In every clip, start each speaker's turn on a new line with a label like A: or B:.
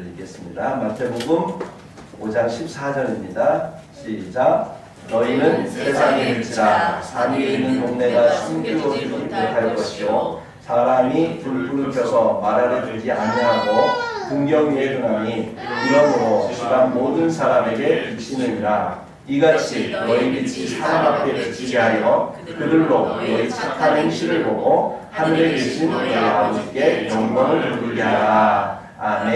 A: 말씀들을 읽겠습니다. 마태복음 5장 14절입니다. 시작. 너희는 세상에 일지라 산 위에 있는 동네가 숨겨오지 못할 것이요 사람이 불불을 켜서 말 아래 두지 아니하고 등경 위에 두나니 이러므로 주가 모든 사람에게 비치느니라. 이같이 너희 빛이 사람 앞에 비치게 하여 그들로 너희 착한 행실을 보고 하늘에 계신 너희 아버지께 영광을 돌리게 하라. 아멘.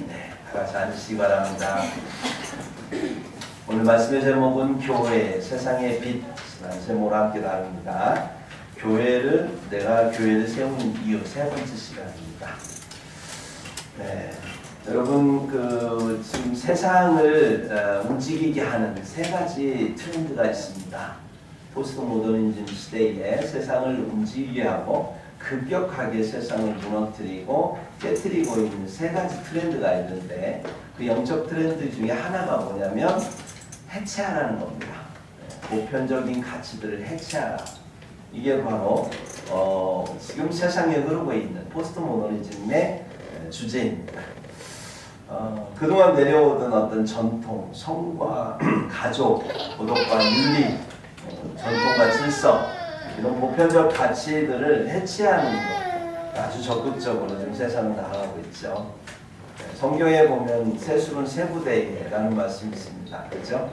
A: 네, 다 같이 앉으시기 바랍니다. 오늘 말씀의 제목은 교회, 세상의 빛이라는 제목으로 함께 나눕니다. 내가 교회를 세우는 이유, 세 번째 시간입니다. 네, 여러분 지금 세상을 움직이게 하는 세 가지 트렌드가 있습니다. 포스트 모더니즘 시대에 세상을 움직이게 하고 급격하게 세상을 무너뜨리고 깨뜨리고 있는 세 가지 트렌드가 있는데 그 영적 트렌드 중에 하나가 뭐냐면 해체하라는 겁니다. 보편적인 가치들을 해체하라. 이게 바로 지금 세상에 흐르고 있는 포스트 모더니즘의 주제입니다. 그동안 내려오던 어떤 전통, 성과, 가족, 도덕과 윤리, 전통과 질서 이런 보편적 가치들을 해체하는 것 아주 적극적으로 지금 세상은 나아가고 있죠. 성경에 보면 세술은 세부대라는 말씀이 있습니다. 그렇죠?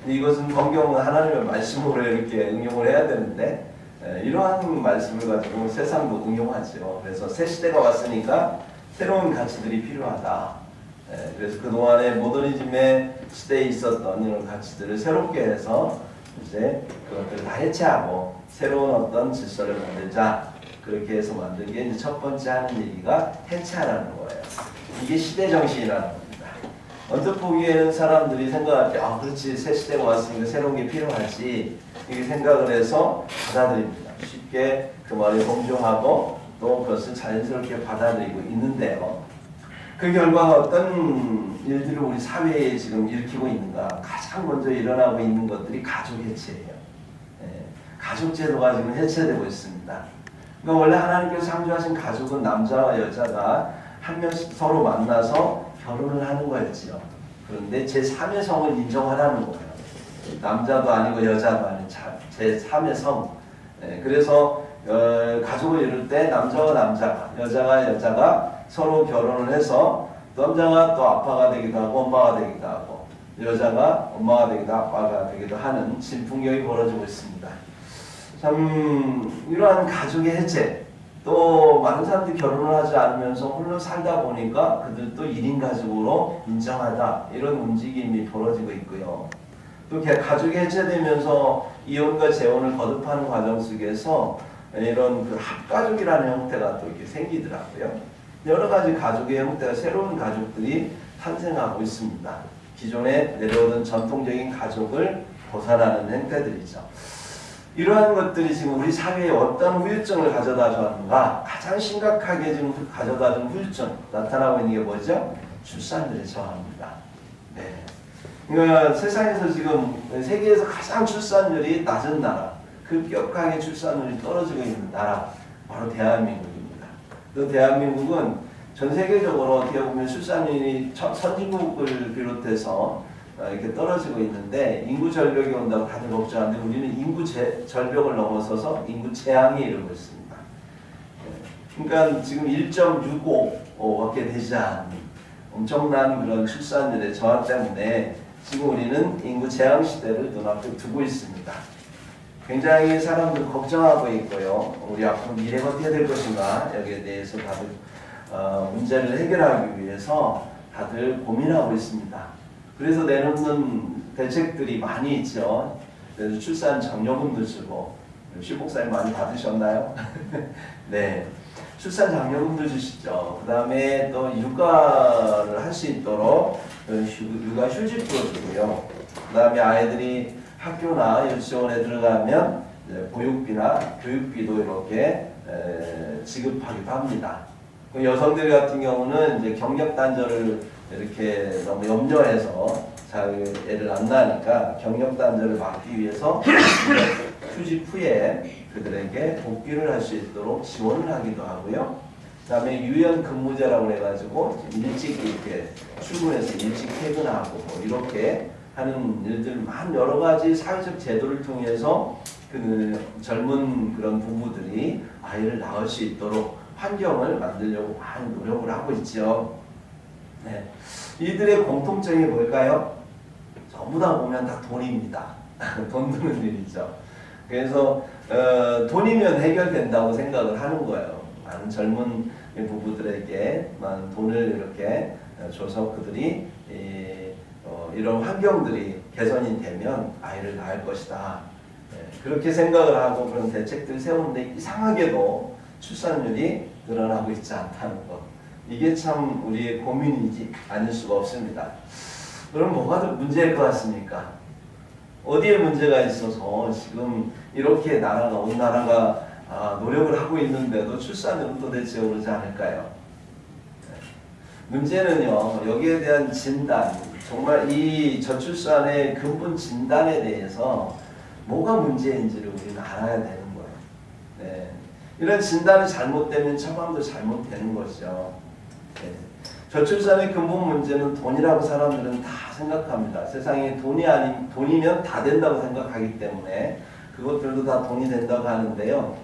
A: 이것은 성경은 하나님의 말씀으로 이렇게 응용을 해야 되는데 이러한 말씀을 가지고 세상도 응용하죠. 그래서 새 시대가 왔으니까 새로운 가치들이 필요하다. 그래서 그동안의 모더니즘의 시대에 있었던 이런 가치들을 새롭게 해서 이제 그것들을 다 해체하고 새로운 어떤 질서를 만들자. 그렇게 해서 만든 게 이제 첫 번째 하는 얘기가 해체하라는 거예요. 이게 시대 정신이라는 겁니다. 언뜻 보기에는 사람들이 생각할 때 그렇지 새 시대가 왔으니까 새로운 게 필요하지 이렇게 생각을 해서 받아들입니다. 쉽게 그 말에 동조하고 또 그것을 자연스럽게 받아들이고 있는데요. 그 결과 어떤 일들을 우리 사회에 지금 일으키고 있는가? 가장 먼저 일어나고 있는 것들이 가족 해체예요. 가족 제도가 지금 해체되고 있습니다. 그러니까 원래 하나님께서 창조하신 가족은 남자와 여자가 한 명씩 서로 만나서 결혼을 하는 거였지요. 그런데 제3의 성을 인정하라는 거예요. 남자도 아니고 여자도 아닌 제3의 성. 그래서 가족을 이룰 때 남자와 남자가, 여자와 여자가 서로 결혼을 해서 남자가 또 아빠가 되기도 하고 엄마가 되기도 하고 여자가 엄마가 되기도 아빠가 되기도 하는 진풍경이 벌어지고 있습니다. 참 이러한 가족의 해체 또 많은 사람들이 결혼을 하지 않으면서 홀로 살다 보니까 그들도 1인 가족으로 인정하다 이런 움직임이 벌어지고 있고요. 또 가족이 해체되면서 이혼과 재혼을 거듭하는 과정 속에서 이런 그 합가족이라는 형태가 또 이렇게 생기더라고요. 여러 가지 가족의 형태가 새로운 가족들이 탄생하고 있습니다. 기존에 내려오던 전통적인 가족을 벗어나는 형태들이죠. 이러한 것들이 지금 우리 사회에 어떤 후유증을 가져다 주는가? 가장 심각하게 지금 가져다 준 후유증 나타나고 있는 게 뭐죠? 출산율의 저하입니다. 네. 그러니까 세상에서 지금 세계에서 가장 출산율이 낮은 나라, 급격하게 출산율이 떨어지고 있는 나라 바로 대한민국입니다. 그 대한민국은 전 세계적으로 어떻게 보면 출산율이 선진국을 비롯해서 이렇게 떨어지고 있는데 인구 절벽이 온다고 다들 걱정하는데 우리는 인구 절벽을 넘어서서 인구 재앙에 이르고 있습니다. 그러니까 지금 1.65밖에 되지 않는 엄청난 그런 출산율의 저하 때문에 지금 우리는 인구 재앙 시대를 눈앞에 두고 있습니다. 굉장히 사람들 걱정하고 있고요. 우리 앞으로 미래가 어떻게 될 것인가 여기에 대해서 다들 문제를 해결하기 위해서 다들 고민하고 있습니다. 그래서 내놓는 대책들이 많이 있죠. 그래서 출산 장려금도 주고 시복사님 많이 받으셨나요? 네, 출산 장려금도 주시죠. 그 다음에 또 육아를 할 수 있도록 육아 휴직도 주고요. 그 다음에 아이들이 학교나 유치원에 들어가면 보육비나 교육비도 이렇게 지급하기도 합니다. 여성들 같은 경우는 이제 경력 단절을 이렇게 너무 염려해서 자기 애를 안 낳으니까 경력 단절을 막기 위해서 휴직 후에 그들에게 복귀를 할 수 있도록 지원을 하기도 하고요. 그다음에 유연 근무제라고 해가지고 일찍 이렇게 출근해서 일찍 퇴근하고 뭐 이렇게 하는 일들만 여러 가지 사회적 제도를 통해서 그 젊은 그런 부부들이 아이를 낳을 수 있도록 환경을 만들려고 많은 노력을 하고 있죠. 네. 이들의 공통점이 뭘까요? 전부 다 보면 다 돈입니다. 돈 드는 일이죠. 그래서 돈이면 해결된다고 생각을 하는 거예요. 많은 젊은 부부들에게 많은 돈을 이렇게 줘서 그들이 이런 환경들이 개선이 되면 아이를 낳을 것이다. 그렇게 생각을 하고 그런 대책들을 세우는데 이상하게도 출산율이 늘어나고 있지 않다는 것. 이게 참 우리의 고민이지 아닐 수가 없습니다. 그럼 뭐가 더 문제일 것 같습니까? 어디에 문제가 있어서 지금 이렇게 온 나라가 노력을 하고 있는데도 출산율은 도대체 오르지 않을까요? 문제는요, 여기에 대한 진단, 정말 이 저출산의 근본 진단에 대해서 뭐가 문제인지를 우리는 알아야 되는 거예요. 네. 이런 진단이 잘못되면 처방도 잘못되는 것이죠. 네. 저출산의 근본 문제는 돈이라고 사람들은 다 생각합니다. 세상에 돈이면 다 된다고 생각하기 때문에 그것들도 다 돈이 된다고 하는데요.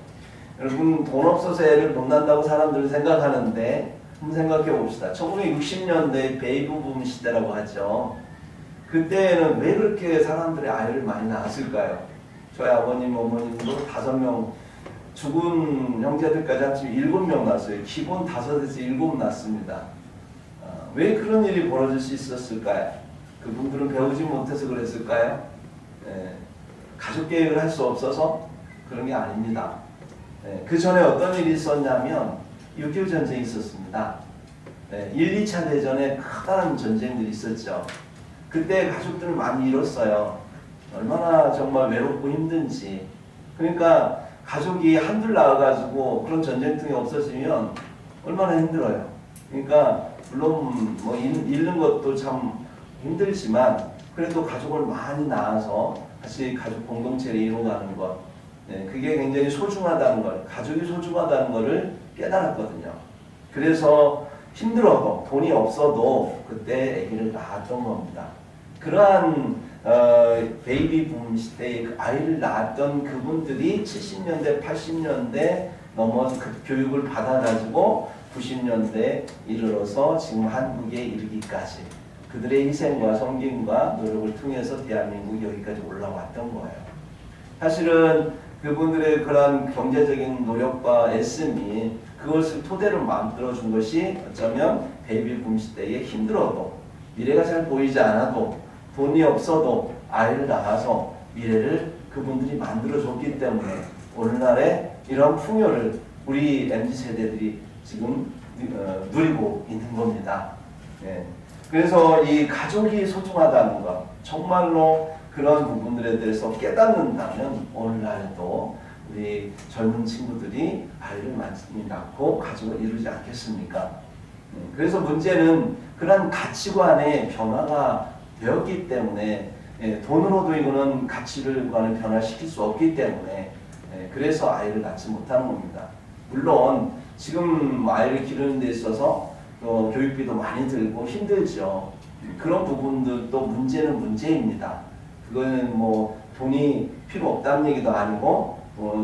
A: 여러분, 돈 없어서 애를 못 낳는다고 사람들은 생각하는데 한번 생각해 봅시다. 1960년대 베이비붐 시대라고 하죠. 그때는 왜 그렇게 사람들이 아이를 많이 낳았을까요? 저희 아버님, 어머님도 5명, 죽은 형제들까지 합치면 7명 낳았어요. 기본 5에서 7 낳습니다. 왜 그런 일이 벌어질 수 있었을까요? 그분들은 배우지 못해서 그랬을까요? 가족 계획을 할 수 없어서 그런 게 아닙니다. 그 전에 어떤 일이 있었냐면 6.25 전쟁이 있었습니다. 1, 2차 대전에 커다란 전쟁들이 있었죠. 그때 가족들을 많이 잃었어요. 얼마나 정말 외롭고 힘든지. 그러니까 가족이 한둘 나와가지고 그런 전쟁통이 없어지면 얼마나 힘들어요. 그러니까 물론 뭐 잃는 것도 참 힘들지만 그래도 가족을 많이 낳아서 같이 가족 공동체를 이루어가는 것, 그게 굉장히 소중하다는 걸, 가족이 소중하다는 것을 깨달았거든요. 그래서 힘들어도 돈이 없어도 그때 아기를 낳았던 겁니다. 그러한 베이비 붐 시대에 아이를 낳았던 그분들이 70년대, 80년대 넘어서 그 교육을 받아가지고 90년대에 이르러서 지금 한국에 이르기까지 그들의 희생과 섬김과 노력을 통해서 대한민국이 여기까지 올라왔던 거예요. 사실은 그분들의 그런 경제적인 노력과 애씀이 그것을 토대로 만들어준 것이 어쩌면 베이비붐 시대에 힘들어도 미래가 잘 보이지 않아도 돈이 없어도 아이를 낳아서 미래를 그분들이 만들어줬기 때문에 오늘날의 이런 풍요를 우리 MZ세대들이 지금 누리고 있는 겁니다. 그래서 이 가족이 소중하다는 것, 정말로 그런 부분들에 대해서 깨닫는다면 오늘날도 우리 젊은 친구들이 아이를 많이 낳고 가족을 이루지 않겠습니까? 그래서 문제는 그런 가치관의 변화가 되었기 때문에 돈으로도 이거는 가치관을 변화시킬 수 없기 때문에 그래서 아이를 낳지 못하는 겁니다. 물론 지금 아이를 기르는 데 있어서 교육비도 많이 들고 힘들죠. 그런 부분들도 문제는 문제입니다. 그거는 뭐 돈이 필요 없다는 얘기도 아니고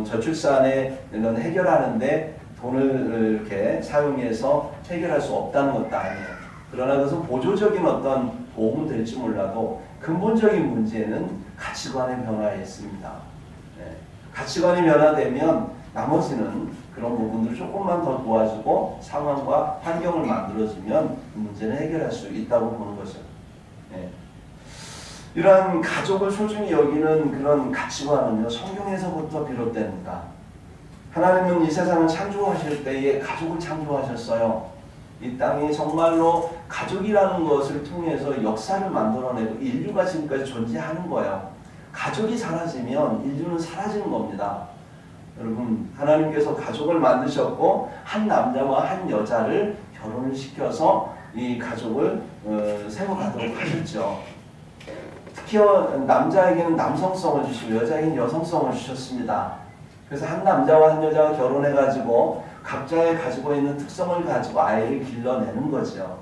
A: 저출산에 이런 해결하는데 돈을 이렇게 사용해서 해결할 수 없다는 것도 아니에요. 그러나 그것은 보조적인 어떤 도움은 될지 몰라도 근본적인 문제는 가치관의 변화에 있습니다. 가치관이 변화되면 나머지는 그런 부분들을 조금만 더 도와주고 상황과 환경을 만들어주면 문제는 해결할 수 있다고 보는 거죠. 이러한 가족을 소중히 여기는 그런 가치관은요, 성경에서부터 비롯됩니다. 하나님은 이 세상을 창조하실 때에 가족을 창조하셨어요. 이 땅이 정말로 가족이라는 것을 통해서 역사를 만들어내고 인류가 지금까지 존재하는 거예요. 가족이 사라지면 인류는 사라지는 겁니다. 여러분, 하나님께서 가족을 만드셨고 한 남자와 한 여자를 결혼을 시켜서 이 가족을 세워가도록 하셨죠. 특히 남자에게는 남성성을 주시고 여자에게는 여성성을 주셨습니다. 그래서 한 남자와 한 여자가 결혼해가지고 각자의 가지고 있는 특성을 가지고 아이를 길러내는 거죠.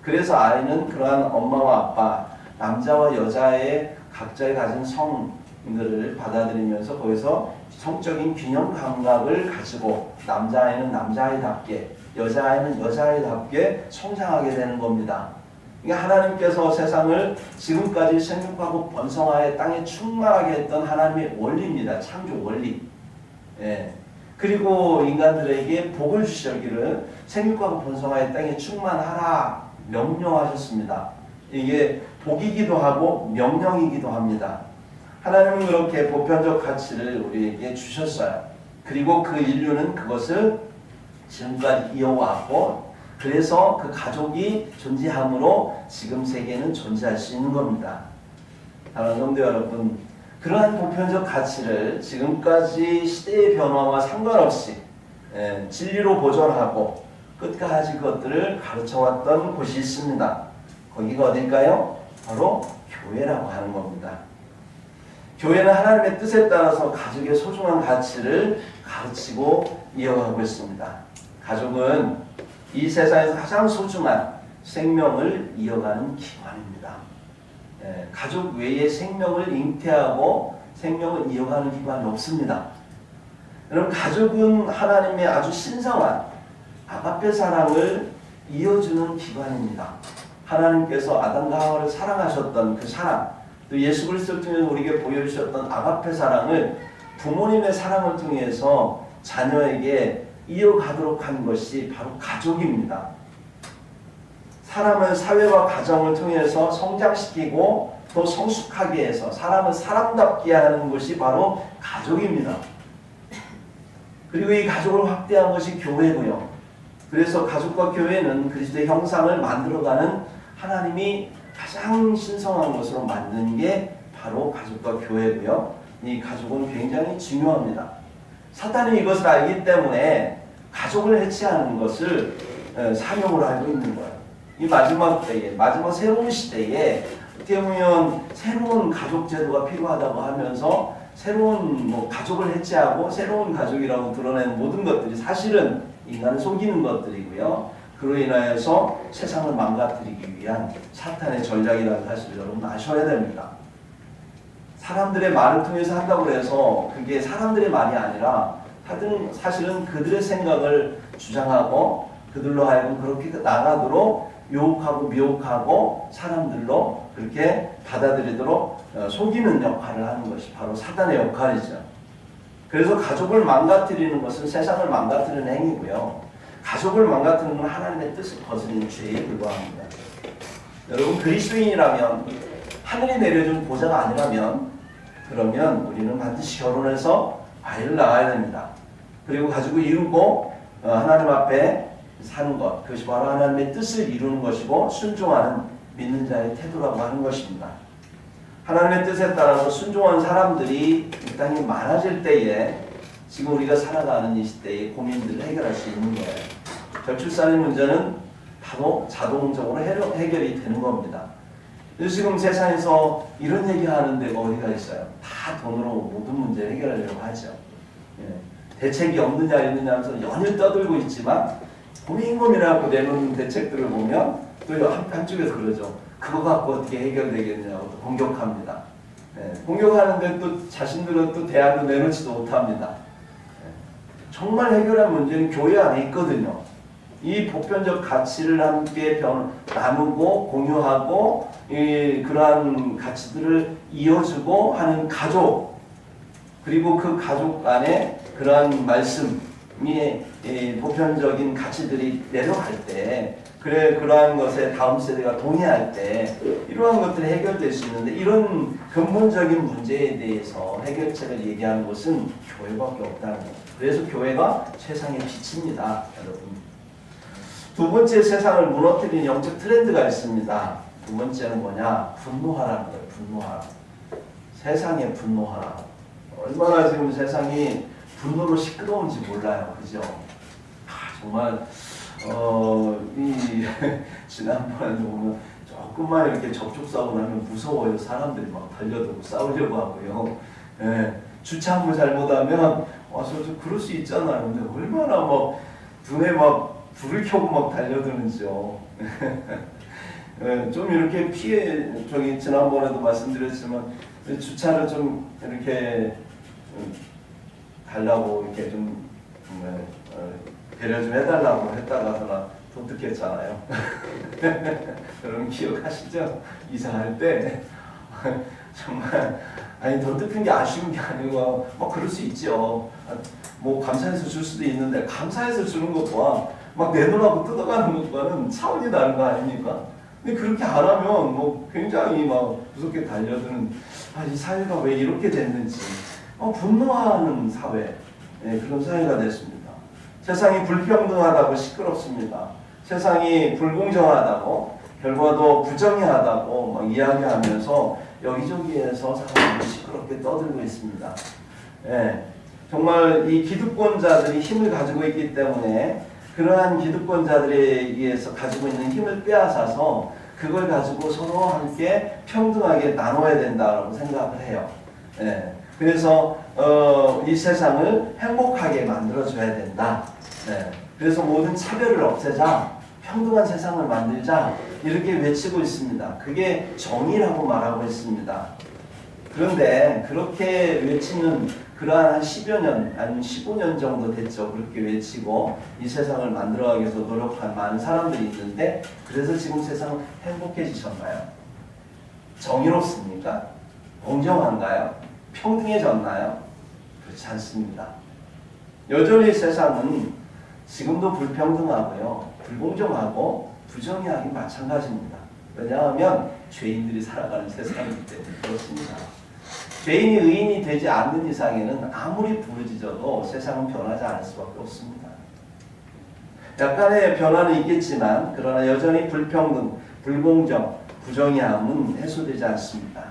A: 그래서 아이는 그러한 엄마와 아빠, 남자와 여자의 각자의 가진 성들을 받아들이면서 거기서 성적인 균형 감각을 가지고 남자아이는 남자아이답게, 여자아이는 여자아이답게 성장하게 되는 겁니다. 그러니까 하나님께서 세상을 지금까지 생육하고 번성하여 땅에 충만하게 했던 하나님의 원리입니다. 창조 원리. 예. 그리고 인간들에게 복을 주시기를 생육하고 번성하여 땅에 충만하라 명령하셨습니다. 이게 복이기도 하고 명령이기도 합니다. 하나님은 그렇게 보편적 가치를 우리에게 주셨어요. 그리고 그 인류는 그것을 지금까지 이어왔고, 그래서 그 가족이 존재함으로 지금 세계는 존재할 수 있는 겁니다. 사랑하는 성도 여러분, 그러한 보편적 가치를 지금까지 시대의 변화와 상관없이 진리로 보존하고 끝까지 그것들을 가르쳐왔던 곳이 있습니다. 거기가 어딜까요? 바로 교회라고 하는 겁니다. 교회는 하나님의 뜻에 따라서 가족의 소중한 가치를 가르치고 이어가고 있습니다. 가족은 이 세상에서 가장 소중한 생명을 이어가는 기관입니다. 가족 외에 생명을 잉태하고 생명을 이어가는 기관이 없습니다. 여러분, 가족은 하나님의 아주 신성한 아가페 사랑을 이어주는 기관입니다. 하나님께서 아담과 하와를 사랑하셨던 그 사랑, 또 예수 그리스도를 통해 우리에게 보여주셨던 아가페 사랑을 부모님의 사랑을 통해서 자녀에게 이어가도록 하는 것이 바로 가족입니다. 사람은 사회와 가정을 통해서 성장시키고 또 성숙하게 해서 사람을 사람답게 하는 것이 바로 가족입니다. 그리고 이 가족을 확대한 것이 교회고요. 그래서 가족과 교회는 그리스도의 형상을 만들어가는 하나님이 가장 신성한 것으로 만든 게 바로 가족과 교회고요. 이 가족은 굉장히 중요합니다. 사탄이 이것을 알기 때문에 가족을 해체하는 것을 사명으로 알고 있는 거예요. 이 마지막 때에, 마지막 새로운 시대에 어떻게 보면 새로운 가족 제도가 필요하다고 하면서 새로운 가족을 해체하고 새로운 가족이라고 드러내는 모든 것들이 사실은 인간을 속이는 것들이고요. 그로 인하여서 세상을 망가뜨리기 위한 사탄의 전략이라는 사실을 여러분 아셔야 됩니다. 사람들의 말을 통해서 한다고 해서 그게 사람들의 말이 아니라 사실은 그들의 생각을 주장하고 그들로 하여금 그렇게 나가도록 유혹하고 미혹하고 사람들로 그렇게 받아들이도록 속이는 역할을 하는 것이 바로 사단의 역할이죠. 그래서 가족을 망가뜨리는 것은 세상을 망가뜨리는 행위고요. 가족을 망가뜨리는 건 하나님의 뜻을 거스르는 죄에 불과합니다. 여러분, 그리스도인이라면 하늘이 내려준 보좌가 아니라면 그러면 우리는 반드시 결혼해서 아이를 낳아야 됩니다. 그리고 가지고 이루고 하나님 앞에 사는 것, 그것이 바로 하나님의 뜻을 이루는 것이고 순종하는 믿는 자의 태도라고 하는 것입니다. 하나님의 뜻에 따라서 순종한 사람들이 이 땅에 많아질 때에 지금 우리가 살아가는 이 시대의 고민들을 해결할 수 있는 거예요. 저출산의 문제는 바로 자동적으로 해결이 되는 겁니다. 그래서 지금 세상에서 이런 얘기하는 데가 어디가 있어요? 다 돈으로 모든 문제를 해결하려고 하죠. 대책이 없느냐 있느냐 하면서 연일 떠들고 있지만 고민고민하고 내놓는 대책들을 보면 또 한쪽에서 그러죠. 그거 갖고 어떻게 해결되겠냐고 또 공격합니다. 공격하는데 또 자신들은 또 대안도 내놓지도 못합니다. 정말 해결할 문제는 교회 안에 있거든요. 이 보편적 가치를 함께 나누고 공유하고 그러한 가치들을 이어주고 하는 가족, 그리고 그 가족 안에 그러한 말씀이 보편적인 가치들이 내려갈 때, 그러한 것에 다음 세대가 동의할 때 이러한 것들이 해결될 수 있는데, 이런 근본적인 문제에 대해서 해결책을 얘기하는 것은 교회밖에 없다는 거예요. 그래서 교회가 세상의 빛입니다, 여러분. 두 번째, 세상을 무너뜨리는 영적 트렌드가 있습니다. 두 번째는 뭐냐? 분노하라는 거예요. 분노하라. 세상에 분노하라. 얼마나 지금 세상이 분노로 시끄러운지 몰라요. 그죠? 정말 지난번에 보면 조금만 이렇게 접촉 싸우고 나면 무서워요. 사람들이 막 달려들고 싸우려고 하고요. 주차 잘못하면 저 그럴 수 있잖아요. 근데 얼마나 막 눈에 막 불을 켜고 막 달려드는지요. 좀 이렇게 저기 지난번에도 말씀드렸지만 주차를 좀 이렇게 달라고 이렇게 좀 배려 좀 해달라고 했다가 하나 도둑했잖아요. 여러분 기억하시죠? 이사할 때 정말 도둑한 게 아쉬운 게 아니고 그럴 수 있죠. 뭐 감사해서 줄 수도 있는데 감사해서 주는 것과 막 내놓으라고 뜯어가는 것과는 차원이 다른 거 아닙니까? 근데 그렇게 안 하면 뭐 굉장히 막 무섭게 달려드는 이 사회가 왜 이렇게 됐는지 분노하는 사회, 그런 사회가 됐습니다. 세상이 불평등하다고 시끄럽습니다. 세상이 불공정하다고 결과도 부정의하다고 막 이야기하면서 여기저기에서 사람들이 시끄럽게 떠들고 있습니다. 정말 이 기득권자들이 힘을 가지고 있기 때문에 그러한 기득권자들에 의해서 가지고 있는 힘을 빼앗아서 그걸 가지고 서로 함께 평등하게 나눠야 된다고 생각을 해요. 그래서 이 세상을 행복하게 만들어줘야 된다. 그래서 모든 차별을 없애자, 평등한 세상을 만들자 이렇게 외치고 있습니다. 그게 정의라고 말하고 있습니다. 그런데 그렇게 외치는 그러한 한 10여 년, 아니면 15년 정도 됐죠. 그렇게 외치고 이 세상을 만들어가기 위해서 노력한 많은 사람들이 있는데 그래서 지금 세상은 행복해지셨나요? 정의롭습니까? 공정한가요? 평등해졌나요? 그렇지 않습니다. 여전히 세상은 지금도 불평등하고요. 불공정하고 부정의하기 마찬가지입니다. 왜냐하면 죄인들이 살아가는 세상이기 때문에 그렇습니다. 죄인이 의인이 되지 않는 이상에는 아무리 부르짖어도 세상은 변하지 않을 수밖에 없습니다. 약간의 변화는 있겠지만 그러나 여전히 불평등, 불공정, 부정의함은 해소되지 않습니다.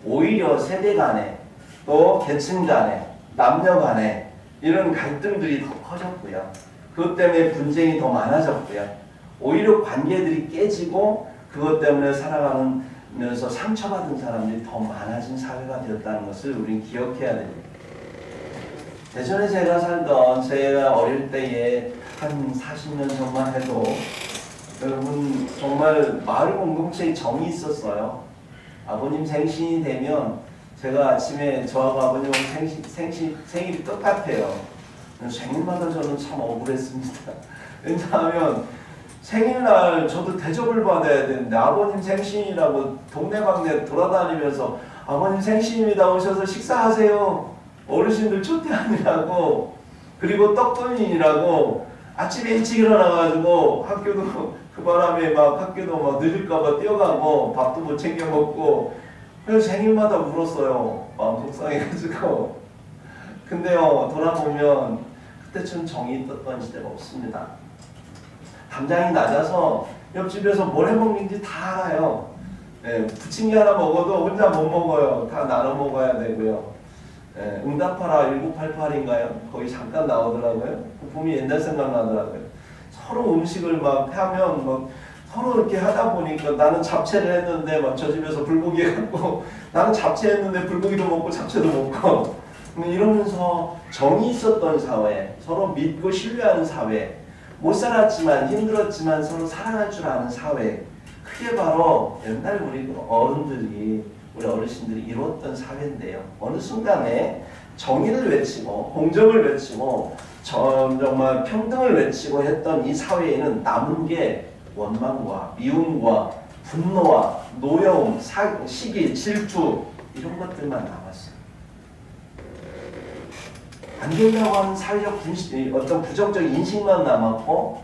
A: 오히려 세대 간에 또 계층 간에 남녀 간에 이런 갈등들이 더 커졌고요. 그것 때문에 분쟁이 더 많아졌고요. 오히려 관계들이 깨지고 그것 때문에 살아가면서 상처받은 사람들이 더 많아진 사회가 되었다는 것을 우리는 기억해야 됩니다. 예전에 제가 어릴 때에 한 40년 전만 해도 여러분 정말 마을 공동체에 정이 있었어요. 아버님 생신이 되면 제가 아침에 저하고 아버님 생일이 똑같아요. 생일마다 저는 참 억울했습니다. 왜냐하면 생일날 저도 대접을 받아야 되는데 아버님 생신이라고 동네방네 돌아다니면서 아버님 생신입니다. 오셔서 식사하세요. 어르신들 초대하느라고 그리고 떡돈이라고 아침에 일찍 일어나가지고 학교도 그 바람에 막 학교도 막 늦을까봐 뛰어가고 밥도 못 챙겨 먹고 그래서 생일마다 울었어요. 마음 속상해가지고. 근데요 돌아보면 그때처럼 정이 있었던 시대가 없습니다. 담장이 낮아서 옆집에서 뭘 해먹는지 다 알아요. 부침개 하나 먹어도 혼자 못 먹어요. 다 나눠 먹어야 되고요. 응답하라 1988인가요? 거기 잠깐 나오더라고요. 보면 옛날 생각나더라고요. 서로 음식을 막 하면 막 서로 이렇게 하다 보니까 나는 잡채를 했는데 막 저 집에서 불고기 해갖고 나는 잡채 했는데 불고기도 먹고 잡채도 먹고 이러면서 정이 있었던 사회, 서로 믿고 신뢰하는 사회, 못 살았지만 힘들었지만 서로 사랑할 줄 아는 사회, 그게 바로 옛날 우리 어른들이 우리 어르신들이 이루었던 사회인데요. 어느 순간에 정의를 외치고 공정을 외치고 정말 평등을 외치고 했던 이 사회에는 남은 게 원망과 미움과 분노와 노여움, 시기, 질투 이런 것들만 남았어요. 안 된다고 하는 사회적 어떤 부정적 인식만 남았고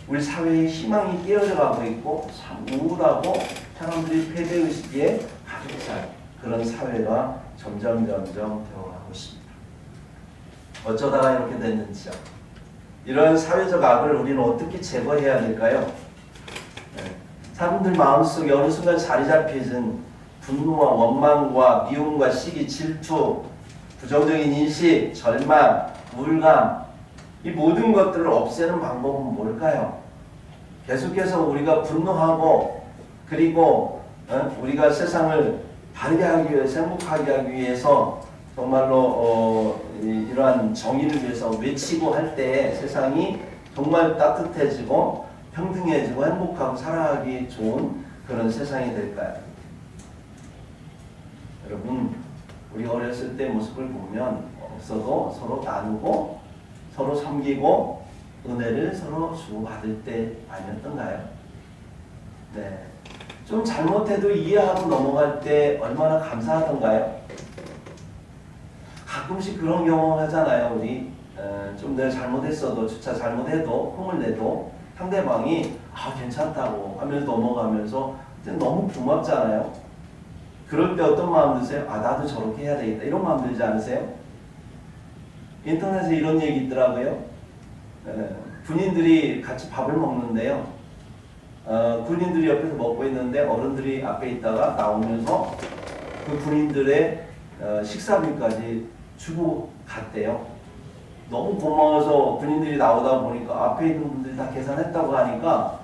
A: 우리 사회의 희망이 깨어져 가고 있고 참 우울하고 사람들이 패배의식에 가득 찬 그런 사회가 점점 되어가고 있습니다. 어쩌다가 이렇게 됐는지요. 이런 사회적 악을 우리는 어떻게 제거해야 될까요? 사람들 마음속에 어느 순간 자리 잡혀진 분노와 원망과 미움과 시기, 질투, 부정적인 인식, 절망, 우울감 이 모든 것들을 없애는 방법은 뭘까요? 계속해서 우리가 분노하고 그리고 우리가 세상을 바르게 하기 위해서 행복하게 하기 위해서 정말로 이러한 정의를 위해서 외치고 할 때 세상이 정말 따뜻해지고 평등해지고 행복하고 살아가기 좋은 그런 세상이 될까요? 여러분, 우리 어렸을 때 모습을 보면 없어도 서로 나누고 서로 섬기고 은혜를 서로 주고받을 때 아니었던가요? 네. 좀 잘못해도 이해하고 넘어갈 때 얼마나 감사하던가요? 가끔씩 그런 경험 하잖아요. 우리 좀 내가 잘못했어도 주차 잘못해도 콩을 내도 상대방이 괜찮다고 하면서 넘어가면서 너무 고맙잖아요. 그럴 때 어떤 마음 드세요? 나도 저렇게 해야 되겠다 이런 마음 들지 않으세요? 인터넷에 이런 얘기 있더라고요. 군인들이 같이 밥을 먹는데요. 군인들이 옆에서 먹고 있는데 어른들이 앞에 있다가 나오면서 그 군인들의 식사비까지 주고 갔대요. 너무 고마워서 군인들이 나오다 보니까 앞에 있는 분들이 다 계산했다고 하니까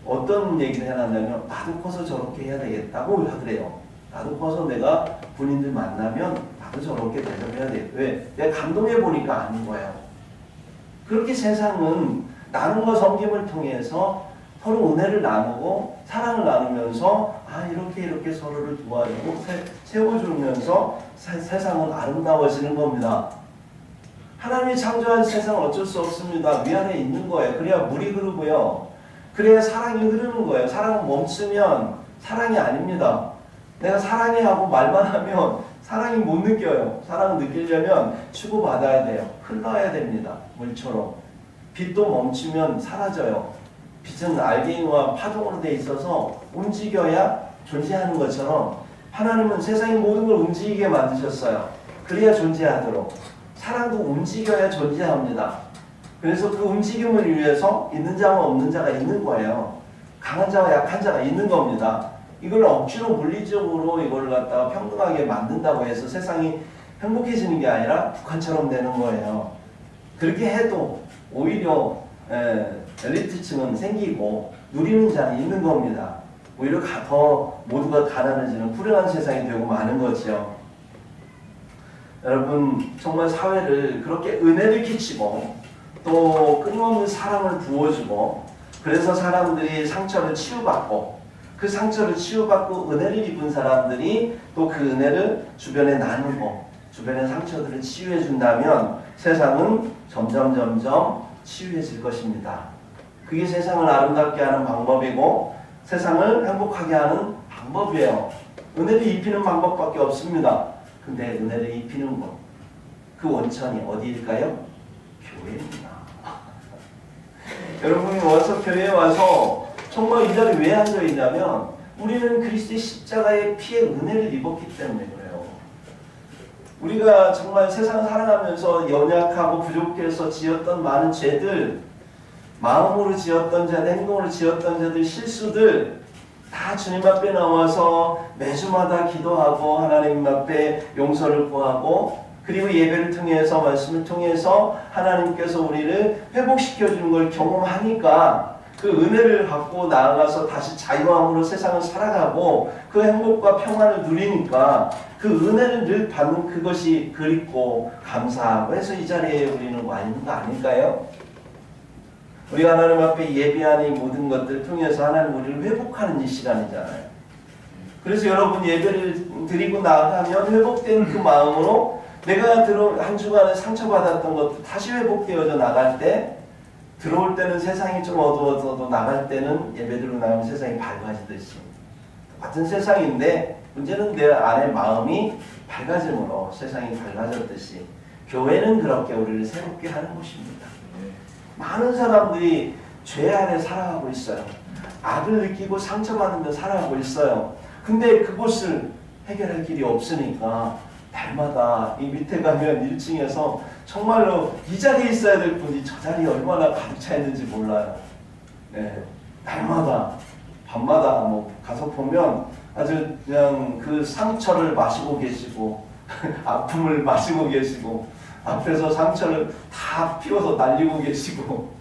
A: 어떤 얘기를 해놨냐면 나도 커서 저렇게 해야 되겠다고 하더래요. 나도 커서 내가 군인들 만나면 나도 저렇게 대접해야 돼. 왜? 내가 감동해 보니까 아닌 거예요. 그렇게 세상은 나눔과 섬김을 통해서 서로 은혜를 나누고 사랑을 나누면서 이렇게 서로를 도와주고 세워주면서 세상은 아름다워지는 겁니다. 하나님이 창조한 세상은 어쩔 수 없습니다. 위안에 있는 거예요. 그래야 물이 흐르고요. 그래야 사랑이 흐르는 거예요. 사랑은 멈추면 사랑이 아닙니다. 내가 사랑해 하고 말만 하면 사랑이 못 느껴요. 사랑을 느끼려면 주고받아야 돼요. 흘러야 됩니다. 물처럼. 빛도 멈추면 사라져요. 빛은 알갱이와 파동으로 돼 있어서 움직여야 존재하는 것처럼 하나님은 세상의 모든 걸 움직이게 만드셨어요. 그래야 존재하도록. 사랑도 움직여야 존재합니다. 그래서 그 움직임을 위해서 있는 자와 없는 자가 있는 거예요. 강한 자와 약한 자가 있는 겁니다. 이걸 억지로 물리적으로 이걸 갖다가 평등하게 만든다고 해서 세상이 행복해지는 게 아니라 북한처럼 되는 거예요. 그렇게 해도 오히려 엘리트층은 생기고 누리는 자는 있는 겁니다. 오히려 더 모두가 가난해지는 불행한 세상이 되고 마는 거죠. 여러분, 정말 사회를 그렇게 은혜를 끼치고 또 끊임없는 사랑을 부어주고 그래서 사람들이 상처를 치유받고 그 상처를 치유받고 은혜를 입은 사람들이 또 그 은혜를 주변에 나누고 주변의 상처들을 치유해 준다면 세상은 점점 치유해질 것입니다. 그게 세상을 아름답게 하는 방법이고 세상을 행복하게 하는 방법이에요. 은혜를 입히는 방법밖에 없습니다. 근데 은혜를 입히는 것, 그 원천이 어디일까요? 교회입니다. 여러분이 와서 교회에 와서 정말 이 자리에 왜 앉아있냐면 우리는 그리스도의 십자가의 피의 은혜를 입었기 때문에 그래요. 우리가 정말 세상을 살아가면서 연약하고 부족해서 지었던 많은 죄들, 마음으로 지었던 자들, 행동으로 지었던 자들, 실수들 다 주님 앞에 나와서 매주마다 기도하고 하나님 앞에 용서를 구하고 그리고 예배를 통해서 말씀을 통해서 하나님께서 우리를 회복시켜 주는 걸 경험하니까 그 은혜를 받고 나아가서 다시 자유함으로 세상을 살아가고 그 행복과 평안을 누리니까 그 은혜를 늘 받는 그것이 그립고 감사하고 해서 이 자리에 우리는 와 있는 거 아닐까요? 우리가 하나님 앞에 예배하는 이 모든 것들을 통해서 하나님 우리를 회복하는 이 시간이잖아요. 그래서 여러분 예배를 드리고 나가면 회복된 그 마음으로 내가 한 주간에 상처받았던 것도 다시 회복되어져 나갈 때 들어올 때는 세상이 좀 어두워져도 나갈 때는 예배드리고 나가면 세상이 밝아지듯이 같은 세상인데 문제는 내 안에 마음이 밝아짐으로 세상이 밝아졌듯이 교회는 그렇게 우리를 새롭게 하는 곳입니다. 많은 사람들이 죄 안에 살아가고 있어요. 악을 느끼고 상처받으며 살아가고 있어요. 근데 그것을 해결할 길이 없으니까 날마다 이 밑에 가면 1층에서 정말로 이 자리에 있어야 될 분이 저 자리에 얼마나 가득 차 있는지 몰라요. 네, 날마다 밤마다 뭐 가서 보면 아주 그냥 그 상처를 마시고 계시고 아픔을 마시고 계시고 앞에서 상처를 다 피워서 날리고 계시고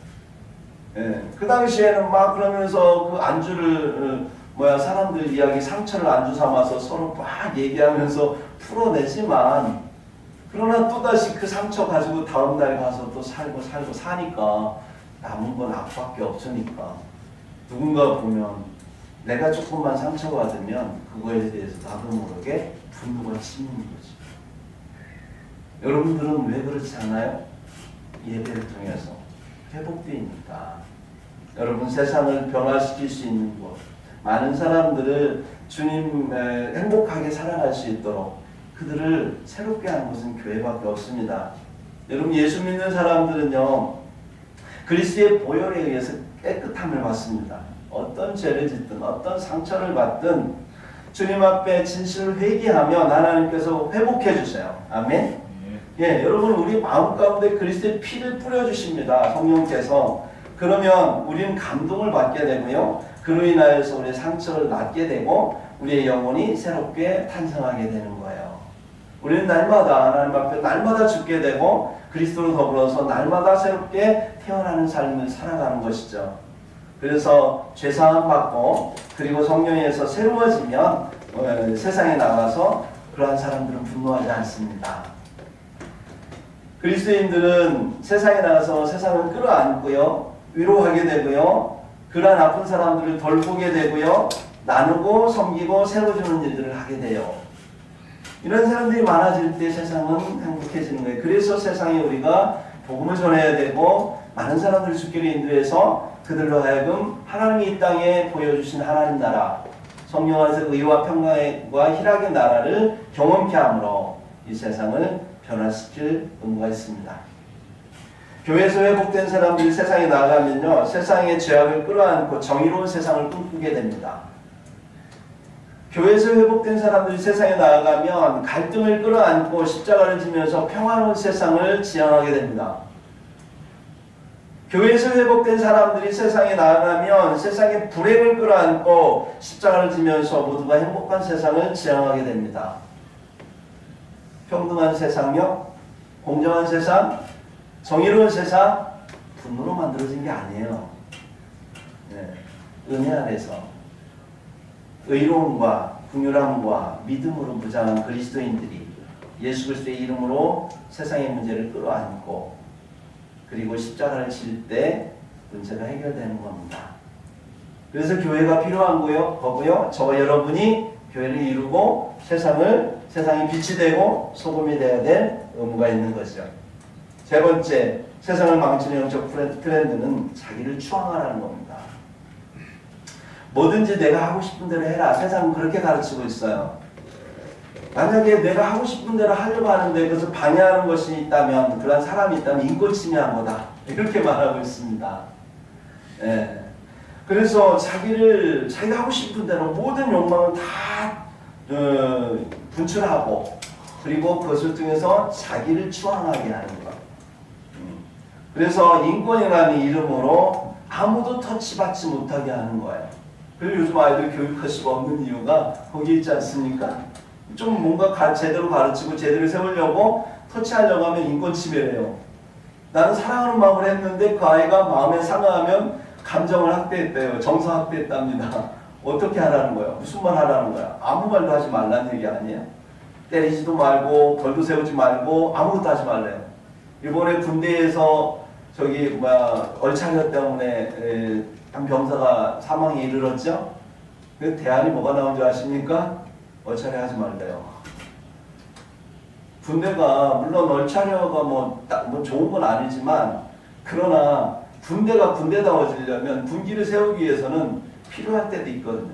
A: 그 당시에는 막 그러면서 그 안주를 사람들 이야기 상처를 안주 삼아서 서로 막 얘기하면서 풀어내지만 그러나 또다시 그 상처 가지고 다음날 가서 또 살고 사니까 남은 건 악밖에 없으니까 누군가 보면 내가 조금만 상처받으면 그거에 대해서 나도 모르게 분노가 치는 거지. 여러분들은 왜 그렇지 않아요? 예배를 통해서 회복되니까. 여러분 세상을 변화시킬 수 있는 것, 많은 사람들을 주님 행복하게 살아갈 수 있도록 그들을 새롭게 하는 것은 교회밖에 없습니다. 여러분 예수 믿는 사람들은요 그리스도의 보혈에 의해서 깨끗함을 받습니다. 어떤 죄를 짓든 어떤 상처를 받든 주님 앞에 진실을 회개하면 하나님께서 회복해 주세요. 아멘. 예, 여러분 우리 마음 가운데 그리스도의 피를 뿌려 주십니다. 성령께서. 그러면 우리는 감동을 받게 되고요. 그로 인하여서 우리의 상처를 낫게 되고 우리의 영혼이 새롭게 탄생하게 되는 거예요. 우리는 날마다 하나님 앞에 날마다 죽게 되고 그리스도로 더불어서 날마다 새롭게 태어나는 삶을 살아가는 것이죠. 그래서 죄사함 받고 그리고 성령에서 새로워지면 세상에 나가서 그러한 사람들은 분노하지 않습니다. 그리스도인들은 세상에 나가서 세상을 끌어안고요. 위로하게 되고요. 그러한 아픈 사람들을 돌보게 되고요. 나누고 섬기고 세워주는 일들을 하게 돼요. 이런 사람들이 많아질 때 세상은 행복해지는 거예요. 그래서 세상에 우리가 복음을 전해야 되고 많은 사람들을 주기를 인도해서 그들로 하여금 하나님이 이 땅에 보여주신 하나님 나라, 성령 안에서 의와 평강과 희락의 나라를 경험케 함으로 이 세상을 변화시킬 의무가 있습니다. 교회에서 회복된 사람들이 세상에 나가면요, 세상의 죄악을 끌어안고 정의로운 세상을 꿈꾸게 됩니다. 교회에서 회복된 사람들이 세상에 나아가면 갈등을 끌어안고 십자가를 지면서 평화로운 세상을 지향하게 됩니다. 교회에서 회복된 사람들이 세상에 나아가면 세상의 불행을 끌어안고 십자가를 지면서 모두가 행복한 세상을 지향하게 됩니다. 평등한 세상요, 공정한 세상, 정의로운 세상, 분노로 만들어진 게 아니에요. 네, 은혜 안에서 의로움과 긍휼함과 믿음으로 무장한 그리스도인들이 예수 그리스도의 이름으로 세상의 문제를 끌어안고 그리고 십자가를 질 때 문제가 해결되는 겁니다. 그래서 교회가 필요한 거고요. 저와 여러분이 교회를 이루고 세상이 빛이 되고 소금이 되어야 될 의무가 있는 것이죠. 세 번째, 세상을 망치는 영적 트렌드는 자기를 추앙하라는 겁니다. 뭐든지 내가 하고 싶은 대로 해라. 세상은 그렇게 가르치고 있어요. 만약에 내가 하고 싶은 대로 하려고 하는데 그것을 방해하는 것이 있다면, 그런 사람이 있다면 인권 침해한 거다. 이렇게 말하고 있습니다. 예. 그래서 자기가 하고 싶은 대로 모든 욕망을 다 분출하고 그리고 그것을 통해서 자기를 추앙하게 하는 것. 그래서 인권이라는 이름으로 아무도 터치받지 못하게 하는 거예요. 그리고 요즘 아이들 교육할 수가 없는 이유가 거기 있지 않습니까? 좀 뭔가 제대로 가르치고 제대로 세우려고 터치하려고 하면 인권 침해래요. 나는 사랑하는 마음을 했는데 그 아이가 마음에 상하면 감정을 학대했대요. 정서 학대했답니다. 어떻게 하라는 거야? 무슨 말 하라는 거야? 아무 말도 하지 말라는 얘기 아니에요? 때리지도 말고 벌도 세우지 말고 아무것도 하지 말래요. 이번에 군대에서 얼차려 때문에 한 병사가 사망에 이르렀죠? 그 대안이 뭐가 나온 줄 아십니까? 얼차려 하지 말래요. 군대가 물론 얼차려가 뭐 좋은 건 아니지만, 그러나 군대가 군대다워지려면 군기를 세우기 위해서는 필요할 때도 있거든요.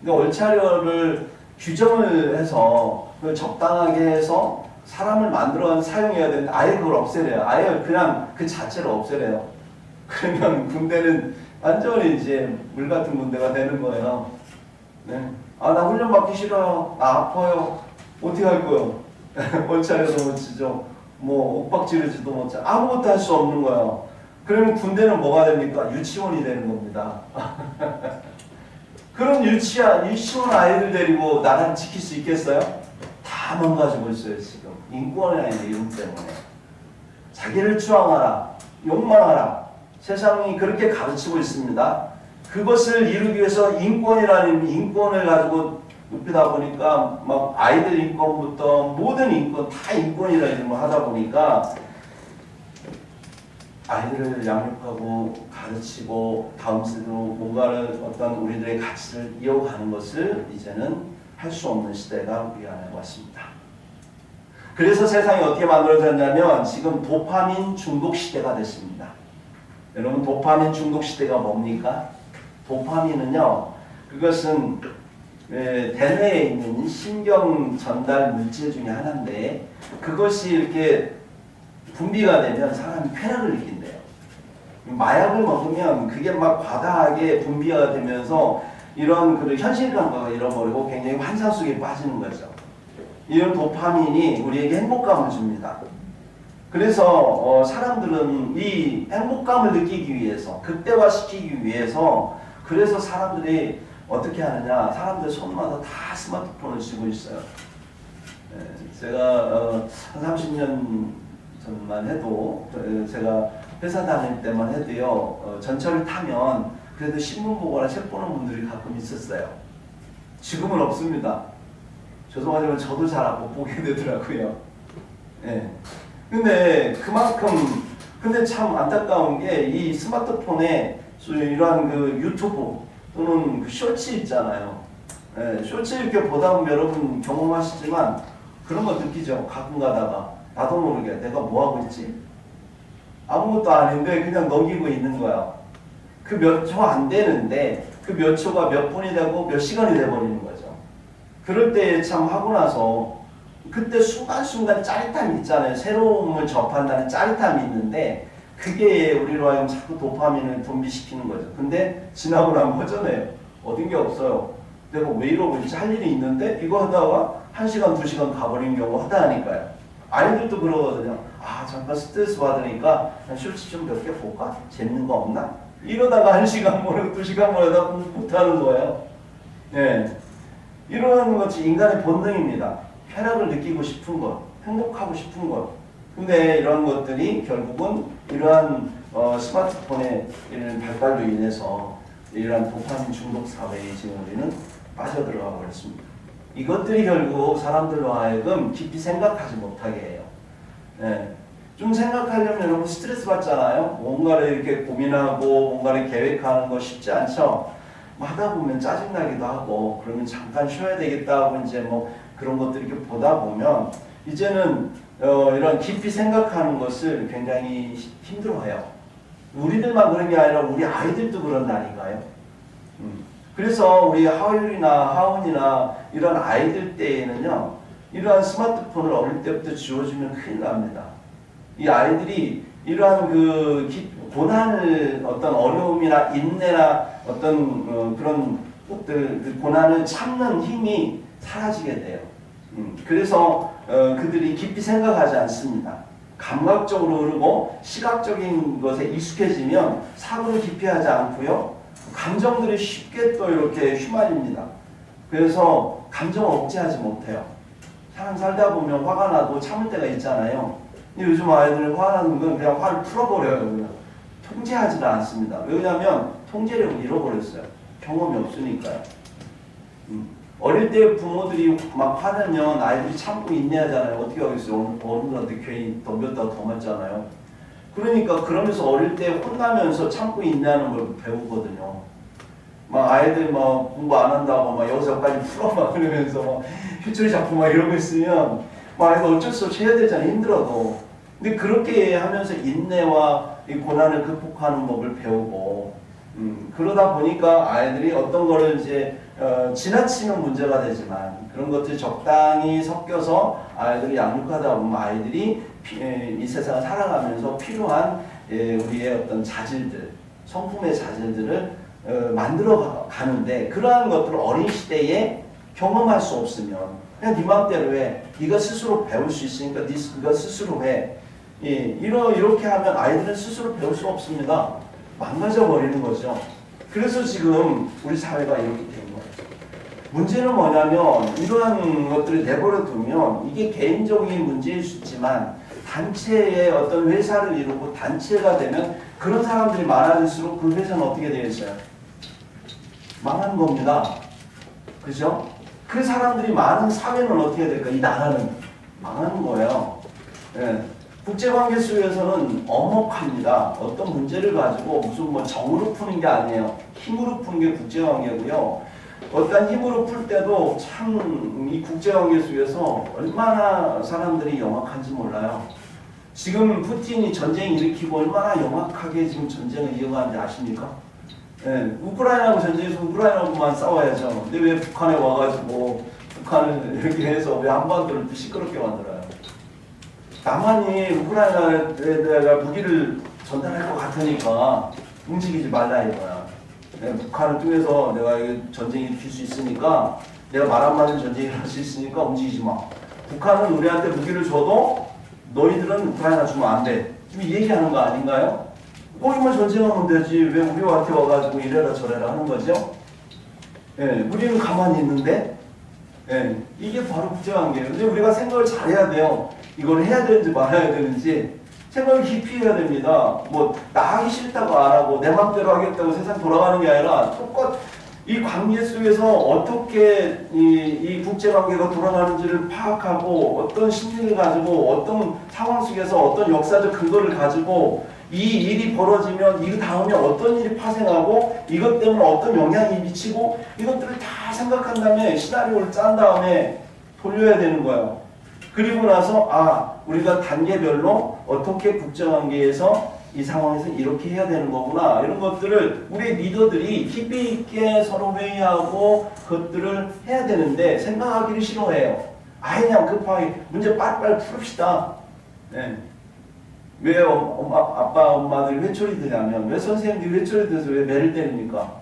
A: 그러니까 얼차려를 규정을 해서 적당하게 해서 사람을 만들어 사용해야 되는데 아예 그걸 없애래요. 아예 그냥 그 자체를 없애래요. 그러면 군대는 완전히 이제 물 같은 군대가 되는 거예요. 네. 나 훈련 받기 싫어요. 나 아파요. 어떻게 할 거예요? 얼차려도 못 치죠. 옥박 지르지도 못 쳐. 아무것도 할 수 없는 거예요. 그러면 군대는 뭐가 됩니까? 유치원이 되는 겁니다. 그런 유치원 아이들 데리고 나라를 지킬 수 있겠어요? 다 망가지고 있어요, 지금. 인권의 이름 때문에. 자기를 추앙하라, 욕망하라. 세상이 그렇게 가르치고 있습니다. 그것을 이루기 위해서 인권을 가지고 높이다 보니까 막 아이들 인권부터 모든 인권 다 인권이라 이런 걸 하다 보니까 아이들을 양육하고 가르치고 다음 세대로 뭔가를 어떤 우리들의 가치를 이어가는 것을 이제는 할 수 없는 시대가 우리 안에 왔습니다. 그래서 세상이 어떻게 만들어졌냐면 지금 도파민 중독 시대가 됐습니다. 여러분 도파민 중독 시대가 뭡니까? 도파민은요, 그것은 대뇌에 있는 신경 전달 물질 중에 하나인데 그것이 이렇게 분비가 되면 사람이 쾌락을 느낀대요. 마약을 먹으면 그게 막 과다하게 분비가 되면서 이런 그 현실감각을 잃어버리고 굉장히 환상 속에 빠지는 거죠. 이런 도파민이 우리에게 행복감을 줍니다. 그래서 사람들은 이 행복감을 느끼기 위해서 극대화시키기 위해서 그래서 사람들이 어떻게 하느냐, 사람들 손마다 다 스마트폰을 쥐고 있어요. 제가 한 30년 전만 해도 제가 회사 다닐 때만 해도요, 전철을 타면 그래도 신문 보거나 책 보는 분들이 가끔 있었어요. 지금은 없습니다. 죄송하지만 저도 잘 못 보게 되더라고요. 예. 근데 그만큼 근데 참 안타까운 게 이 스마트폰에 이러한 그 유튜브 또는 그 쇼츠 있잖아요. 예, 쇼츠 이렇게 보다 보면 여러분 경험하시지만 그런 거 느끼죠. 가끔 가다가 나도 모르게 내가 뭐 하고 있지? 아무것도 아닌데 그냥 넘기고 있는 거야. 그 몇 초 안 되는데 그 몇 초가 몇 분이 되고 몇 시간이 돼버리는 거죠. 그럴 때 참 하고 나서 그때 순간순간 짜릿함이 있잖아요. 새로움을 접한다는 짜릿함이 있는데 그게 우리로 하여금 자꾸 도파민을 분비시키는 거죠. 근데 지나고 나면 허전해요. 얻은 게 없어요. 내가 왜 이러고 있지? 할 일이 있는데 이거 하다가 1시간, 2시간 가버리는 경우가 하다니까요. 아이들도 그러거든요. 아 잠깐 스트레스 받으니까 쇼츠 좀 몇 개 볼까? 재밌는 거 없나? 이러다가 1시간 모르고 2시간 모르다 못하는 거예요. 예. 이러는 것이 인간의 본능입니다. 쾌락을 느끼고 싶은 것, 행복하고 싶은 것. 근데 이런 것들이 결국은 이러한 스마트폰의 이런 발달로 인해서 이러한 도파민 중독 사회에 지금 우리는 빠져들어가 버렸습니다. 이것들이 결국 사람들로 하여금 깊이 생각하지 못하게 해요. 예. 좀 생각하려면 여러분 스트레스 받잖아요. 뭔가를 이렇게 고민하고 뭔가를 계획하는 거 쉽지 않죠. 하다 보면 짜증나기도 하고 그러면 잠깐 쉬어야 되겠다 하고 이제 뭐 그런 것들 이렇게 보다 보면 이제는 이런 깊이 생각하는 것을 굉장히 힘들어해요. 우리들만 그런 게 아니라 우리 아이들도 그런다니까요. 그래서 우리 하율이나 하은이나 이런 아이들 때에는요, 이러한 스마트폰을 어릴 때부터 지워주면 큰일 납니다. 이 아이들이 이러한 그 고난을 어떤 어려움이나 인내나 어떤 그런 것들 그 고난을 참는 힘이 사라지게 돼요. 그래서 그들이 깊이 생각하지 않습니다. 감각적으로 흐르고 시각적인 것에 익숙해지면 사고를 깊이 하지 않고요. 감정들이 쉽게 또 이렇게 휘말립니다. 그래서 감정을 억제하지 못해요. 사람 살다 보면 화가 나도 참을 때가 있잖아요. 근데 요즘 아이들은 화나는 건 그냥 화를 풀어버려요. 그냥. 통제하지는 않습니다. 왜냐하면 통제력을 잃어버렸어요. 경험이 없으니까요. 어릴 때 부모들이 막 화내면 아이들이 참고 인내하잖아요. 어떻게 하겠어요? 어른들한테 괜히 덤볐다가 더 맞잖아요. 그러니까 그러면서 어릴 때 혼나면서 참고 인내하는 걸 배우거든요. 막 아이들 막 공부 안 한다고 막 여기서 빨리 풀어 막 그러면서 막 휴철이 잡고 막 이러고 있으면 막 아이가 어쩔 수 없이 해야 되잖아요. 힘들어도. 근데 그렇게 하면서 인내와 이 고난을 극복하는 법을 배우고 그러다 보니까 아이들이 어떤 거를 이제 지나치는 문제가 되지만 그런 것들이 적당히 섞여서 아이들이 양육하다 보면 아이들이 이 세상을 살아가면서 필요한 우리의 어떤 자질들, 성품의 자질들을 만들어 가는데 그러한 것들을 어린 시대에 경험할 수 없으면 그냥 네 마음대로 해. 네가 스스로 배울 수 있으니까 네가 스스로 해. 이렇게 하면 아이들은 스스로 배울 수 없습니다. 망가져 버리는 거죠. 그래서 지금 우리 사회가 이렇게 된 거예요. 문제는 뭐냐면 이러한 것들을 내버려 두면 이게 개인적인 문제일 수 있지만 단체의 어떤 회사를 이루고 단체가 되면 그런 사람들이 많아질수록 그 회사는 어떻게 되겠어요? 망하는 겁니다. 그죠? 그 사람들이 많은 사회는 어떻게 될까? 이 나라는 망하는 거예요. 예. 국제관계 속에서는 엄혹합니다. 어떤 문제를 가지고 무슨 뭐 정으로 푸는 게 아니에요. 힘으로 푸는 게 국제관계고요. 어떤 힘으로 풀 때도 참 이 국제관계 속에서 얼마나 사람들이 영악한지 몰라요. 지금 푸틴이 전쟁 일으키고 얼마나 영악하게 지금 전쟁을 이어가는지 아십니까? 예, 우크라이나하고 전쟁에서 우크라이나하고만 싸워야죠. 근데 왜 북한에 와가지고 북한을 이렇게 해서 왜 한반도를 또 시끄럽게 만들어요? 남한이 우크라이나에다가 무기를 전달할 것 같으니까 움직이지 말라 이거야. 북한을 통해서 내가 전쟁이 일으킬 수 있으니까 내가 말 한마디로 전쟁이 일어날 수 있으니까 움직이지 마. 북한은 우리한테 무기를 줘도 너희들은 우크라이나 주면 안 돼. 지금 얘기하는 거 아닌가요? 거기만 전쟁하면 되지. 왜 우리한테 와가지고 이래라 저래라 하는 거죠? 예, 우리는 가만히 있는데, 예, 이게 바로 국제관계예요. 근데 우리가 생각을 잘해야 돼요. 이걸 해야 되는지 말아야 되는지 생각을 깊이 해야 됩니다. 뭐 나 하기 싫다고 안 하고 내 맘대로 하겠다고 세상 돌아가는 게 아니라 이 관계 속에서 어떻게 이 국제관계가 돌아가는지를 파악하고 어떤 심리를 가지고 어떤 상황 속에서 어떤 역사적 근거를 가지고 이 일이 벌어지면 이 다음에 어떤 일이 파생하고 이것 때문에 어떤 영향이 미치고 이것들을 다 생각한 다음에 시나리오를 짠 다음에 돌려야 되는 거예요. 그리고 나서 우리가 단계별로 어떻게 국제관계에서 이 상황에서 이렇게 해야 되는 거구나 이런 것들을 우리 리더들이 깊이 있게 서로 회의하고 그것들을 해야 되는데 생각하기를 싫어해요. 그냥 급하게 문제 빨리빨리 풀읍시다. 네. 왜 아빠 엄마들이 회초리 드냐면 왜 선생님들이 회초리 들어서 왜 매를 때립니까?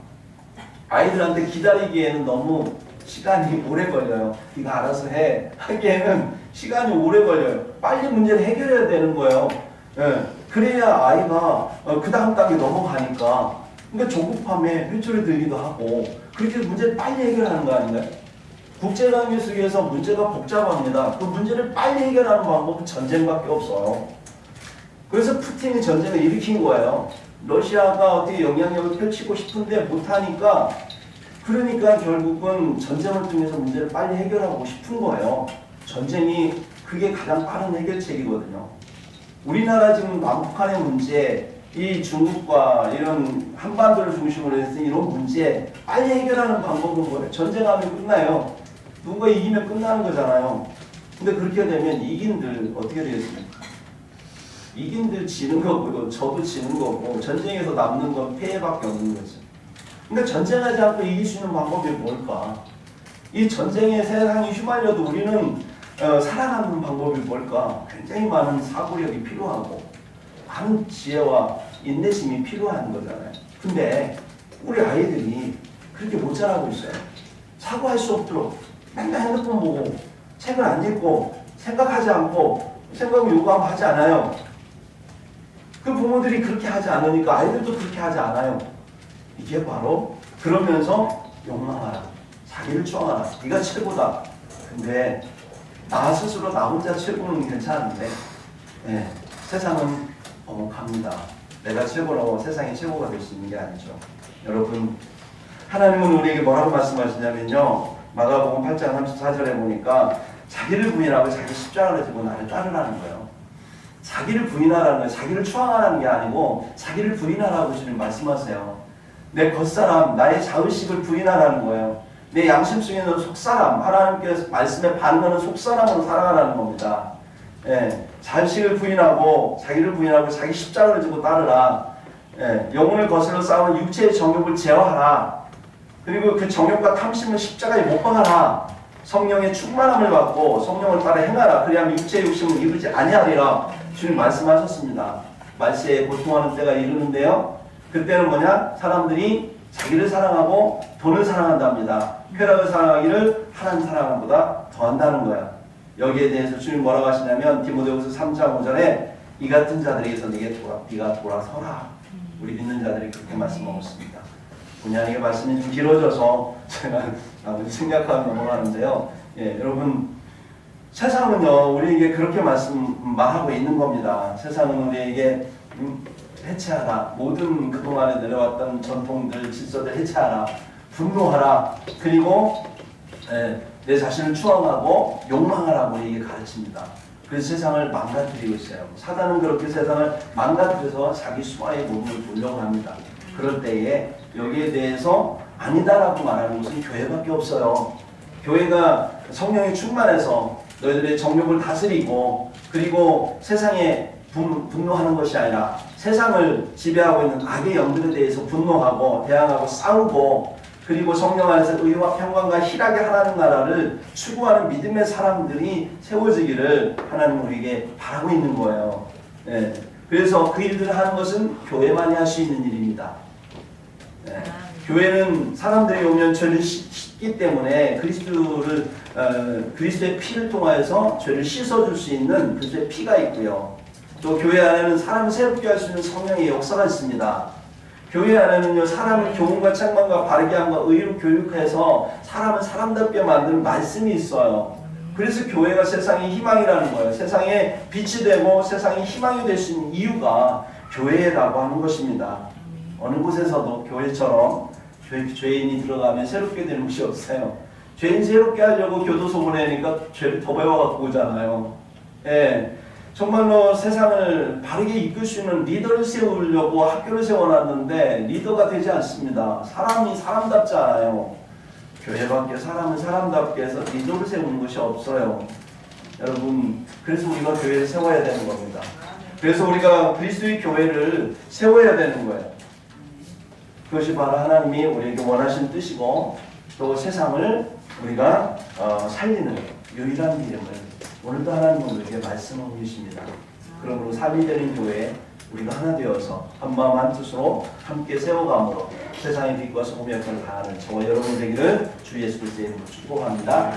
A: 아이들한테 기다리기에는 너무 시간이 오래 걸려요. 네가 알아서 해 하기에는 시간이 오래 걸려요. 빨리 문제를 해결해야 되는 거예요. 예. 그래야 아이가 그 다음 단계 넘어가니까. 그러니까 조급함에 회초리 들기도 하고 그렇게 문제를 빨리 해결하는 거 아닌가요? 국제관계 속에서 문제가 복잡합니다. 그 문제를 빨리 해결하는 방법은 전쟁밖에 없어요. 그래서 푸틴이 전쟁을 일으킨 거예요. 러시아가 어떻게 영향력을 펼치고 싶은데 못하니까 그러니까 결국은 전쟁을 통해서 문제를 빨리 해결하고 싶은 거예요. 전쟁이 그게 가장 빠른 해결책이거든요. 우리나라 지금 남북한의 문제, 이 중국과 이런 한반도를 중심으로 해서 이런 문제 빨리 해결하는 방법은 뭐예요? 전쟁하면 끝나요. 누군가 이기면 끝나는 거잖아요. 근데 그렇게 되면 이긴들 어떻게 되겠습니까? 이긴들 지는 거고요. 저도 지는 거고 전쟁에서 남는 건 패해밖에 없는 거죠. 그러니까 전쟁하지 않고 이길 수 있는 방법이 뭘까? 이 전쟁에 세상이 휘말려도 우리는 살아남는 방법이 뭘까? 굉장히 많은 사고력이 필요하고 많은 지혜와 인내심이 필요한 거잖아요. 근데 우리 아이들이 그렇게 못 자라고 있어요. 사고할 수 없도록 맨날 핸드폰 보고 책을 안 읽고 생각하지 않고 생각을 요구하면 하지 않아요. 그 부모들이 그렇게 하지 않으니까 아이들도 그렇게 하지 않아요. 이게 바로 그러면서 욕망하라. 자기를 추앙하라. 네가 최고다. 근데 나 스스로 나 혼자 최고는 괜찮은데 세상은 엄혹합니다. 내가 최고라고 세상이 최고가 될 수 있는 게 아니죠. 여러분 하나님은 우리에게 뭐라고 말씀하시냐면요. 마가복음 8장 34절에 보니까 자기를 부인하고 자기 십자가를 지고 나를 따르라는 거예요. 자기를 부인하라는 거예요. 자기를 추앙하라는 게 아니고 자기를 부인하라고 주님 말씀하세요. 내 겉사람, 나의 자의식을 부인하라는 거예요. 내 양심 속에 있는 속사람, 하나님께서 말씀에 반응하는 속사람으로 살아가라는 겁니다. 자의식을 부인하고 자기를 부인하고 자기 십자가를 지고 따르라. 영혼을 거슬러 싸우는 육체의 정욕을 제어하라. 그리고 그 정욕과 탐심을 십자가에 못 박아라. 성령의 충만함을 받고 성령을 따라 행하라. 그리하면 육체의 욕심을 이루지 아니하리라. 주님 말씀하셨습니다. 말세에 고통하는 때가 이르는데요. 그때는 뭐냐? 사람들이 자기를 사랑하고 돈을 사랑한답니다. 쾌락을 사랑하기를 하나님 사랑함보다 더한다는 거야. 여기에 대해서 주님 뭐라고 하시냐면 디모데후서 3장 5절에 이 같은 자들에게서 네가 돌아서라. 우리 믿는 자들이 그렇게 말씀하고 있습니다. 본의 아니게 말씀이 좀 길어져서 제가 생략하고 넘어가는데요. 여러분 세상은요 우리에게 그렇게 말하고 있는 겁니다. 세상은 우리에게 해체하라. 모든 그동안에 내려왔던 전통들, 질서들 해체하라. 분노하라. 그리고 내 자신을 추앙하고 욕망하라고 이게 가르칩니다. 그래서 세상을 망가뜨리고 있어요. 사단은 그렇게 세상을 망가뜨려서 자기 수하의 몸을 보려고 합니다. 그럴 때에 여기에 대해서 아니다라고 말하는 것은 교회밖에 없어요. 교회가 성령이 충만해서 너희들의 정욕을 다스리고 그리고 세상에 분노하는 것이 아니라 세상을 지배하고 있는 악의 영들에 대해서 분노하고 대항하고 싸우고 그리고 성령 안에서 의와 평강과 희락의 하나님 나라를 추구하는 믿음의 사람들이 세워지기를 하나님 우리에게 바라고 있는 거예요. 네. 그래서 그 일들을 하는 것은 교회만이 할 수 있는 일입니다. 네. 교회는 사람들이 오면 죄를 씻기 때문에 그리스도의 피를 통하여서 죄를 씻어줄 수 있는 그리스도의 피가 있고요. 또 교회 안에는 사람을 새롭게 할 수 있는 성령의 역사가 있습니다. 교회 안에는요, 사람을 교훈과 책망과 바르게 함과 의로 교육해서 사람을 사람답게 만드는 말씀이 있어요. 그래서 교회가 세상의 희망이라는 거예요. 세상에 빛이 되고 세상의 희망이 될 수 있는 이유가 교회라고 하는 것입니다. 어느 곳에서도 교회처럼 죄인이 들어가면 새롭게 되는 것이 없어요. 죄인 새롭게 하려고 교도소 보내니까 죄를 더 배워갖고 오잖아요. 예. 정말로 세상을 바르게 이끌 수 있는 리더를 세우려고 학교를 세워놨는데 리더가 되지 않습니다. 사람이 사람답지 않아요. 교회밖에 사람은 사람답게 해서 리더를 세우는 것이 없어요. 여러분, 그래서 우리가 교회를 세워야 되는 겁니다. 그래서 우리가 그리스도의 교회를 세워야 되는 거예요. 그것이 바로 하나님이 우리에게 원하신 뜻이고 또 세상을 우리가 살리는 유일한 길임을 오늘도 하나님은 우리에게 말씀하고 계십니다. 그러므로 삶이 되는 교회에 우리가 하나 되어서 한마음 한뜻으로 함께 세워감으로 세상의 빛과 소금의 역할을 다하는 저와 여러분 되기를 주 예수 그리스도의 이름으로 축복합니다.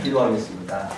A: 기도하겠습니다.